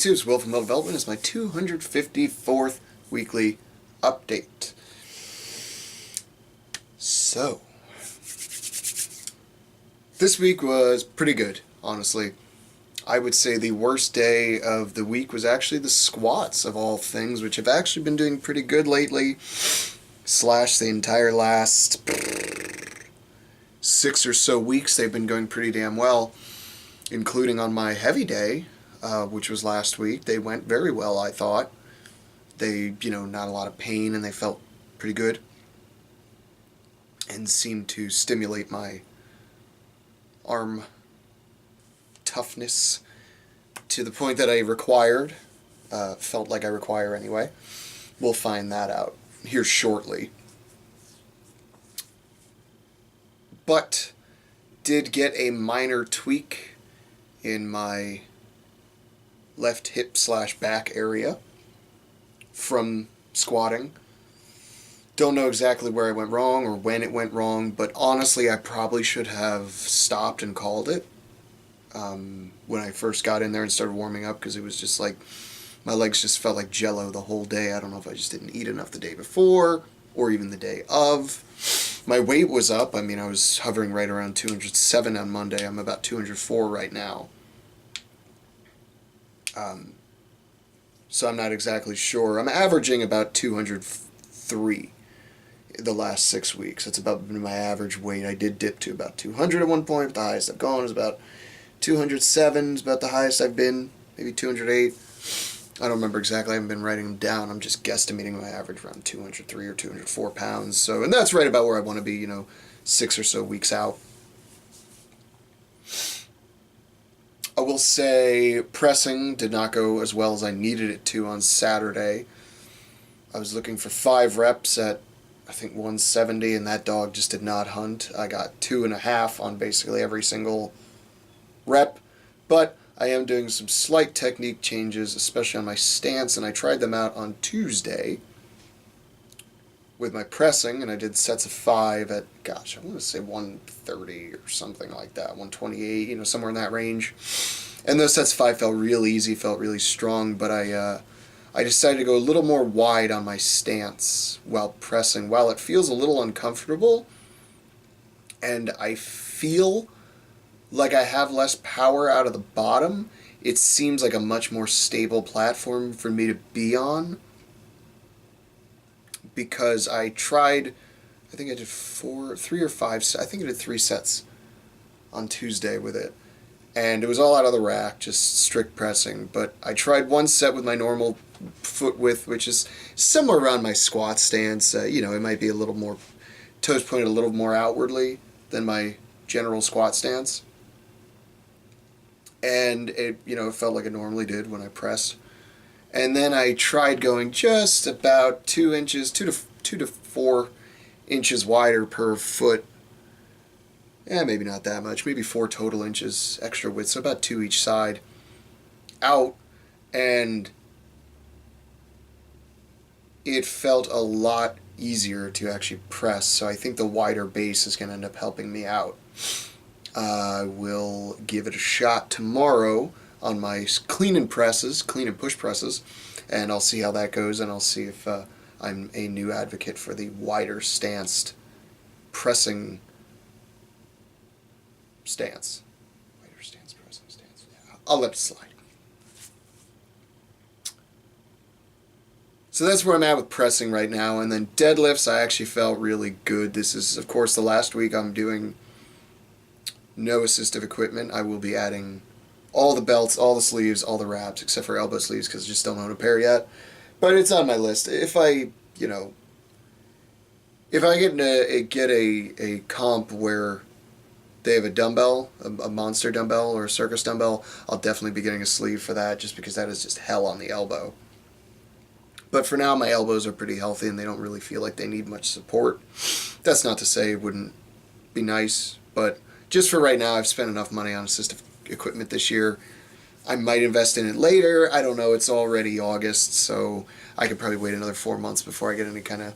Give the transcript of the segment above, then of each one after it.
YouTube, it's Will from Will Development. It's my 254th weekly update. So, this week was pretty good, honestly. I would say the worst day of the week was actually the squats, of all things, which have actually been doing pretty good lately. Slash the entire last 6 or so weeks, they've been going pretty damn well, including on my heavy day, which was last week. They went very well, I thought. They, not a lot of pain, and they felt pretty good and seemed to stimulate my arm toughness to the point that I required, felt like I require anyway. We'll find that out here shortly. But did get a minor tweak in my left hip / back area from squatting. Don't know exactly where I went wrong or when it went wrong, but honestly I probably should have stopped and called it when I first got in there and started warming up, because it was just like my legs just felt like jello the whole day. I don't know if I just didn't eat enough the day before or even the day of. My weight was up. I mean, I was hovering right around 207 on Monday. I'm about 204 right now. So I'm not exactly sure. I'm averaging about 203 the last 6 weeks. That's about my average weight. I did dip to about 200 at one point. The highest I've gone is about 207 is about the highest I've been. Maybe 208. I don't remember exactly. I haven't been writing them down. I'm just guesstimating my average around 203 or 204 pounds. So, and that's right about where I want to be, 6 or so weeks out. I will say pressing did not go as well as I needed it to on Saturday. I was looking for 5 reps at, I think, 170, and that dog just did not hunt. I got 2.5 on basically every single rep, but I am doing some slight technique changes, especially on my stance, and I tried them out on Tuesday with my pressing, and I did sets of 5 at, gosh, I want to say 130 or something like that, 128, somewhere in that range. And those sets of 5 felt real easy, felt really strong, but I decided to go a little more wide on my stance while pressing. While it feels a little uncomfortable, and I feel like I have less power out of the bottom, it seems like a much more stable platform for me to be on. Because I tried, I think I did 3 or 5, I think I did 3 sets on Tuesday with it. And it was all out of the rack, just strict pressing. But I tried one set with my normal foot width, which is somewhere around my squat stance. It might be a little more, toes pointed a little more outwardly than my general squat stance. And it, it felt like it normally did when I pressed. And then I tried going just about 2 inches, 2 to 4 inches wider per foot. Yeah, maybe not that much. Maybe 4 total inches extra width, so about 2 each side out. And it felt a lot easier to actually press. So I think the wider base is going to end up helping me out. I will give it a shot tomorrow on my clean and push presses, and I'll see how that goes, and I'll see if I'm a new advocate for the wider stanced pressing stance. Wider stance, pressing stance. Yeah, I'll let it slide. So that's where I'm at with pressing right now, and then deadlifts I actually felt really good. This is, of course, the last week I'm doing no assistive equipment. I will be adding all the belts, all the sleeves, all the wraps, except for elbow sleeves, because I just don't own a pair yet. But it's on my list. If I get a comp where they have a dumbbell, a monster dumbbell or a circus dumbbell, I'll definitely be getting a sleeve for that, just because that is just hell on the elbow. But for now, my elbows are pretty healthy, and they don't really feel like they need much support. That's not to say it wouldn't be nice, but just for right now, I've spent enough money on assistive equipment this year. I might invest in it later. I don't know. It's already August, so I could probably wait another 4 months before I get any kind of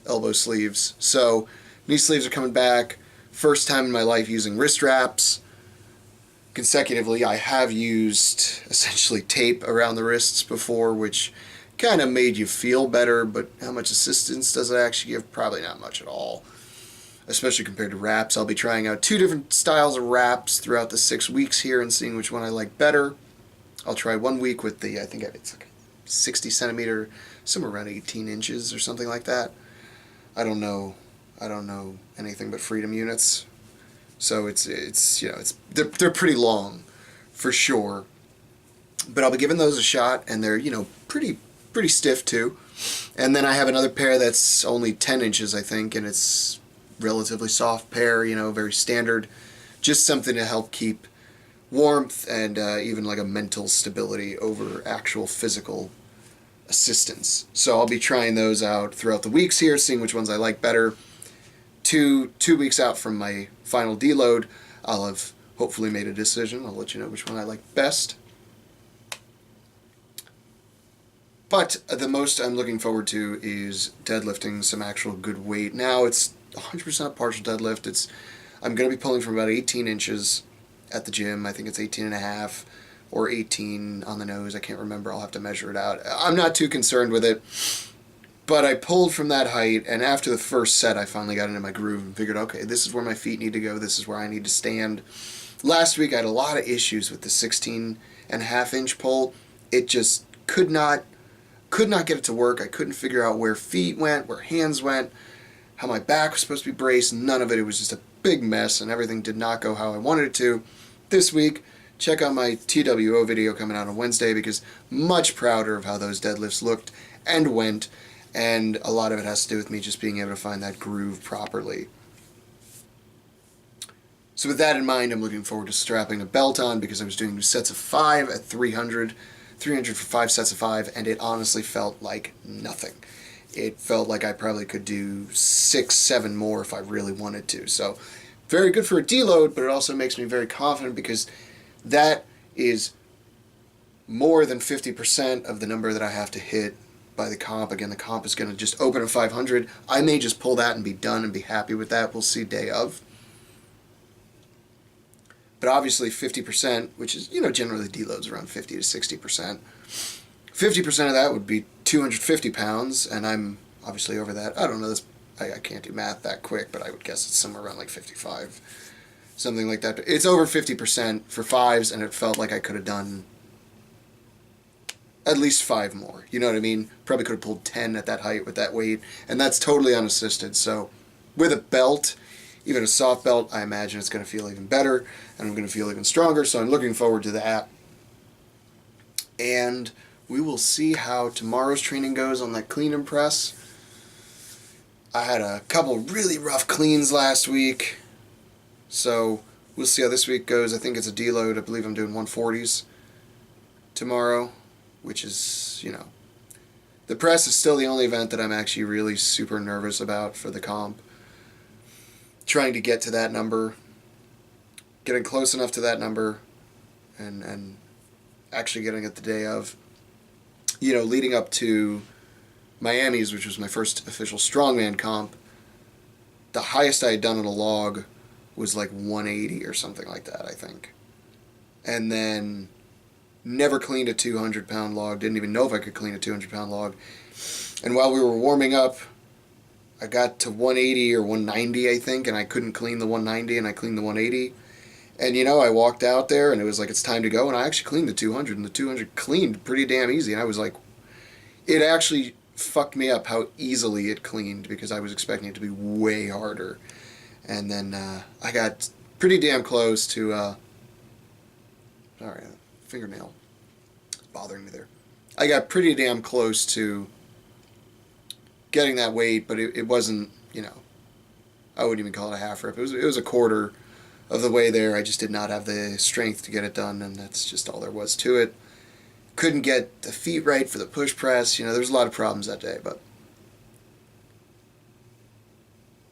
elbow sleeves. So knee sleeves are coming back. First time in my life using wrist wraps. consecutively. I have used essentially tape around the wrists before, which kind of made you feel better, but how much assistance does it actually give? Probably not much at all, especially compared to wraps. I'll be trying out 2 different styles of wraps throughout the 6 weeks here and seeing which one I like better. I'll try 1 week with the, I think it's like 60 centimeter, somewhere around 18 inches or something like that. I don't know anything but Freedom units. So they're pretty long for sure. But I'll be giving those a shot, and they're, pretty stiff too. And then I have another pair that's only 10 inches, I think, and it's relatively soft pair, very standard. Just something to help keep warmth and even like a mental stability over actual physical assistance. So I'll be trying those out throughout the weeks here, seeing which ones I like better. Two weeks out from my final deload, I'll have hopefully made a decision. I'll let you know which one I like best. But the most I'm looking forward to is deadlifting some actual good weight. Now it's 100% partial deadlift. I'm going to be pulling from about 18 inches at the gym. I think it's 18 and a half or 18 on the nose. I can't remember. I'll have to measure it out. I'm not too concerned with it. But I pulled from that height, and after the first set, I finally got into my groove and figured, okay, this is where my feet need to go. This is where I need to stand. Last week, I had a lot of issues with the 16 and a half inch pull. It just could not get it to work. I couldn't figure out where feet went, where hands went, how my back was supposed to be braced. None of it. It was just a big mess, and everything did not go how I wanted it to. This week, check out my TWO video coming out on Wednesday, because much prouder of how those deadlifts looked and went. And a lot of it has to do with me just being able to find that groove properly. So with that in mind, I'm looking forward to strapping a belt on, because I was doing sets of 5 at 300 for 5 sets of 5, and it honestly felt like nothing. It felt like I probably could do 6, 7 more if I really wanted to. So very good for a deload, but it also makes me very confident, because that is more than 50% of the number that I have to hit by the comp. Again, the comp is going to just open at 500. I may just pull that and be done and be happy with that. We'll see day of. But obviously 50%, which is, generally deloads around 50 to 60%. 50% of that would be 250 pounds, and I'm obviously over that. I don't know, I can't do math that quick, but I would guess it's somewhere around like 55, something like that. It's over 50% for 5s, and it felt like I could have done at least 5 more. You know what I mean? Probably could have pulled 10 at that height with that weight, and that's totally unassisted. So with a belt, even a soft belt, I imagine it's going to feel even better, and I'm going to feel even stronger, so I'm looking forward to that. And we will see how tomorrow's training goes on that clean and press. I had a couple really rough cleans last week, so we'll see how this week goes. I think it's a deload. I believe I'm doing 140s tomorrow, which is, the press is still the only event that I'm actually really super nervous about for the comp. Trying to get to that number, getting close enough to that number, and actually getting it the day of. Leading up to Miami's, which was my first official strongman comp, the highest I had done on a log was like 180 or something like that, I think. And then never cleaned a 200-pound log, didn't even know if I could clean a 200-pound log. And while we were warming up, I got to 180 or 190, I think, and I couldn't clean the 190, and I cleaned the 180. And, I walked out there, and it was like, it's time to go, and I actually cleaned the 200, and the 200 cleaned pretty damn easy. And I was like, it actually fucked me up how easily it cleaned, because I was expecting it to be way harder. And then I got pretty damn close to, sorry, fingernail bothering me there. I got pretty damn close to getting that weight, but it wasn't, I wouldn't even call it a half rep. It was a quarter of the way there. I just did not have the strength to get it done, and that's just all there was to it. Couldn't get the feet right for the push press. There's a lot of problems that day, but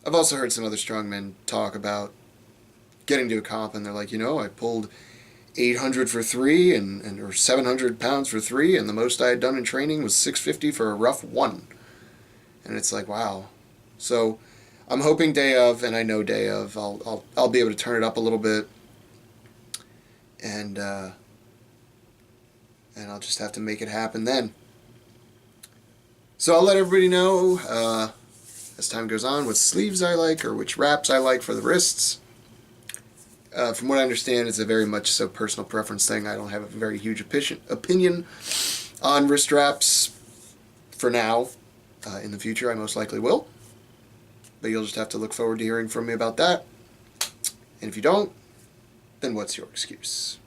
I've also heard some other strongmen talk about getting to a comp, and they're like, I pulled 800 for 3 or 700 pounds for 3, and the most I had done in training was 650 for a rough 1. And it's like, wow. So I'm hoping day of, and I know day of, I'll be able to turn it up a little bit and I'll just have to make it happen then. So I'll let everybody know as time goes on what sleeves I like or which wraps I like for the wrists. From what I understand, it's a very much so personal preference thing. I don't have a very huge opinion on wrist wraps for now. In the future, I most likely will. But you'll just have to look forward to hearing from me about that. And if you don't, then what's your excuse?